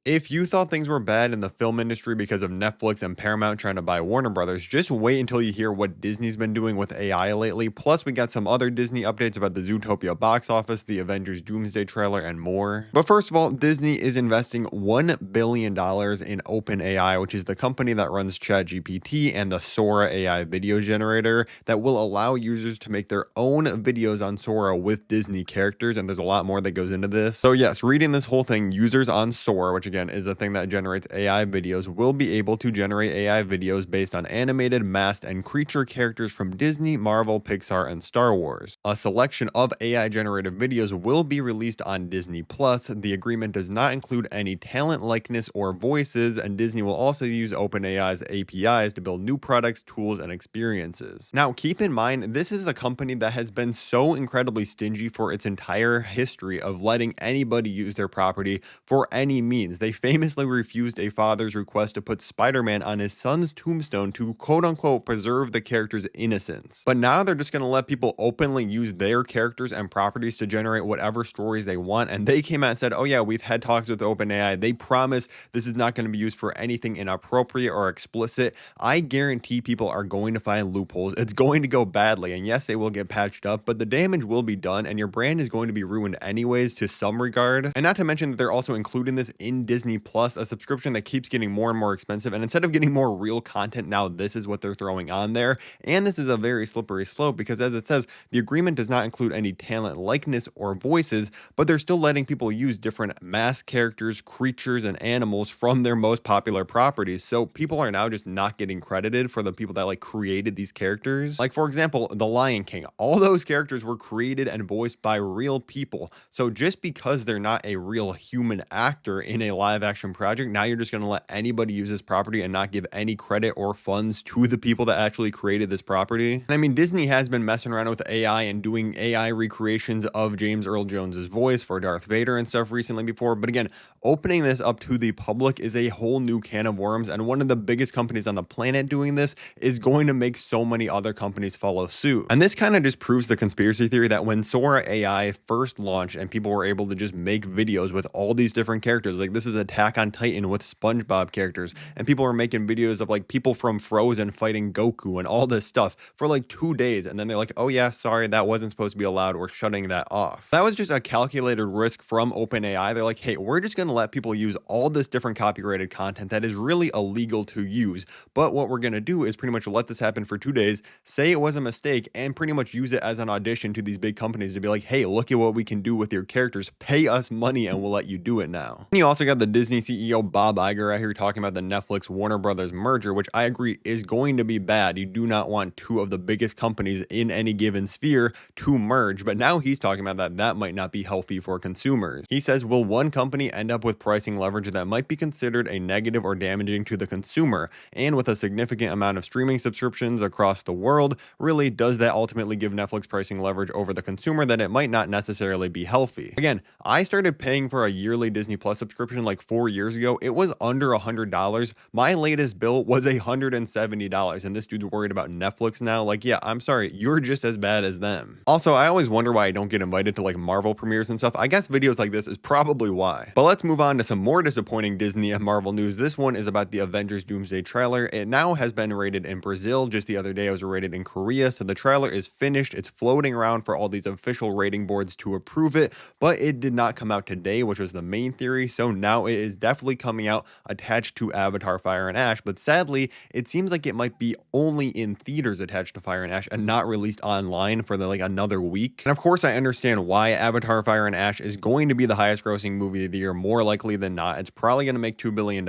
If you thought things were bad in the film industry because of Netflix and Paramount trying to buy Warner Brothers, just wait until you hear what Disney's been doing with AI lately. Plus, we got some other Disney updates about the Zootopia box office, the Avengers Doomsday trailer, and more. But first of all, Disney is investing $1 billion in OpenAI, which is the company that runs ChatGPT and the Sora AI video generator that will allow users to make their own videos on Sora with Disney characters. And there's a lot more that goes into this. So yes, reading this whole thing, users on Sora, which again is a thing that generates AI videos, will be able to generate AI videos based on animated, masked, and creature characters from Disney, Marvel, Pixar, and Star Wars. A selection of AI generated videos will be released on Disney Plus. The agreement does not include any talent likeness or voices, and Disney will also use OpenAI's APIs to build new products, tools, and experiences. Now, keep in mind, this is a company that has been so incredibly stingy for its entire history of letting anybody use their property for any means. They famously refused a father's request to put Spider-Man on his son's tombstone to quote unquote preserve the character's innocence. But now they're just going to let people openly use their characters and properties to generate whatever stories they want. And they came out and said, oh yeah, we've had talks with OpenAI. They promise this is not going to be used for anything inappropriate or explicit. I guarantee people are going to find loopholes. It's going to go badly. And yes, they will get patched up, but the damage will be done and your brand is going to be ruined anyways to some regard. And not to mention that they're also including this in Disney Plus, a subscription that keeps getting more and more expensive. And instead of getting more real content, now this is what they're throwing on there. And this is a very slippery slope because, as it says, the agreement does not include any talent likeness or voices, but they're still letting people use different masked characters, creatures, and animals from their most popular properties. So people are now just not getting credited for the people that like created these characters. Like, for example, The Lion King. All those characters were created and voiced by real people. So just because they're not a real human actor in a live action project, now you're just going to let anybody use this property and not give any credit or funds to the people that actually created this property. And I mean, Disney has been messing around with AI and doing AI recreations of James Earl Jones's voice for Darth Vader and stuff recently before. But again, opening this up to the public is a whole new can of worms. And one of the biggest companies on the planet doing this is going to make so many other companies follow suit. And this kind of just proves the conspiracy theory that when Sora AI first launched and people were able to just make videos with all these different characters, like this is Attack on Titan with SpongeBob characters, and people were making videos of like people from Frozen fighting Goku and all this stuff for like 2 days, and then they're like, oh yeah, sorry, that wasn't supposed to be allowed, we're shutting that off. That was just a calculated risk from OpenAI. They're like, hey, we're just going to let people use all this different copyrighted content that is really illegal to use, but what we're going to do is pretty much let this happen for 2 days, say it was a mistake, and pretty much use it as an audition to these big companies to be like, hey, look at what we can do with your characters, pay us money and we'll let you do it now. And you also got the Disney CEO Bob Iger out here talking about the Netflix Warner Brothers merger, which I agree is going to be bad. You do not want two of the biggest companies in any given sphere to merge, but now he's talking about that might not be healthy for consumers. He says, will one company end up with pricing leverage that might be considered a negative or damaging to the consumer? And with a significant amount of streaming subscriptions across the world, really does that ultimately give Netflix pricing leverage over the consumer that it might not necessarily be healthy? Again, I started paying for a yearly Disney Plus subscription like 4 years ago. It was under $100. My latest bill was $170, and this dude's worried about Netflix now. Like, yeah, I'm sorry, you're just as bad as them. Also, I always wonder why I don't get invited to like Marvel premieres and stuff. I guess videos like this is probably why. But let's move on to some more disappointing Disney and Marvel news. This one is about the Avengers Doomsday trailer. It now has been rated in Brazil. Just the other day, it was rated in Korea. So the trailer is finished. It's floating around for all these official rating boards to approve it, but it did not come out today, which was the main theory. So now it is definitely coming out attached to Avatar Fire and Ash, but sadly, it seems like it might be only in theaters attached to Fire and Ash and not released online for like another week. And of course, I understand why Avatar Fire and Ash is going to be the highest grossing movie of the year, more likely than not. It's probably going to make $2 billion.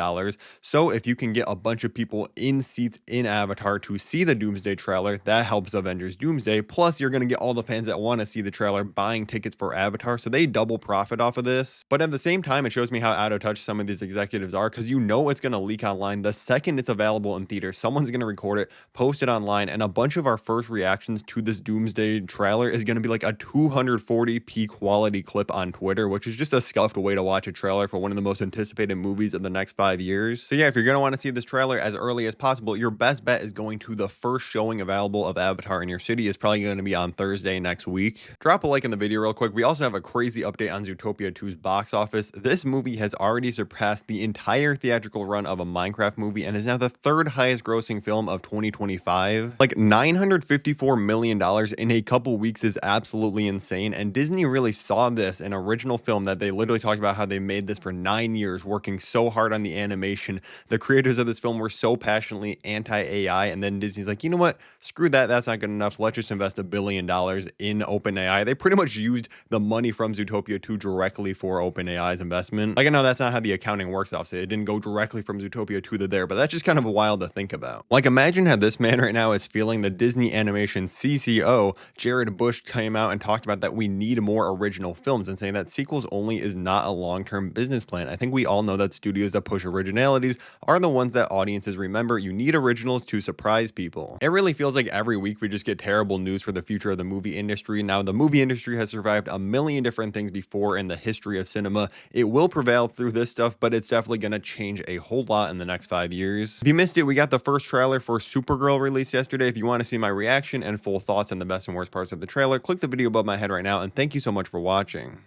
So if you can get a bunch of people in seats in Avatar to see the Doomsday trailer, that helps Avengers Doomsday. Plus, you're going to get all the fans that want to see the trailer buying tickets for Avatar, so they double profit off of this. But at the same time, it shows me how out of touch some of these executives are, because you know it's going to leak online the second it's available in theaters. Someone's going to record it, post it online, and a bunch of our first reactions to this Doomsday trailer is going to be like a 240p quality clip on Twitter, which is just a scuffed way to watch a trailer for one of the most anticipated movies in the next 5 years. So yeah, if you're going to want to see this trailer as early as possible, your best bet is going to the first showing available of Avatar in your city. Is probably going to be on Thursday next week. Drop a like in the video real quick. We also have a crazy update on Zootopia 2's box office. This movie has already surpassed the entire theatrical run of a Minecraft movie and is now the third highest grossing film of 2025. Like $954 million in a couple weeks is absolutely insane, and Disney really saw this, an original film that they literally talked about how they made this for 9 years, working so hard on the animation. The creators of this film were so passionately anti-AI, and then Disney's like, you know what? Screw that. That's not good enough. Let's just invest $1 billion in OpenAI. They pretty much used the money from Zootopia 2 directly for OpenAI's investment. Like, I know that's not how the accounting works, obviously. It didn't go directly from Zootopia 2 to there, but that's just kind of wild to think about. Like, imagine how this man right now is feeling. The Disney Animation CCO, Jared Bush, came out and talked about that we need more original films and saying that sequels only is not a long-term business plan. I think we all know that studios that push originalities are the ones that audiences remember. You need originals to surprise people. It really feels like every week we just get terrible news for the future of the movie industry. Now, the movie industry has survived a million different things before in the history of cinema. It will prevail through this stuff, but it's definitely going to change a whole lot in the next 5 years. If you missed it, we got the first trailer for Supergirl released yesterday. If you want to see my reaction and full thoughts on the best and worst parts of the trailer, click the video above my head right now, and thank you so much for watching.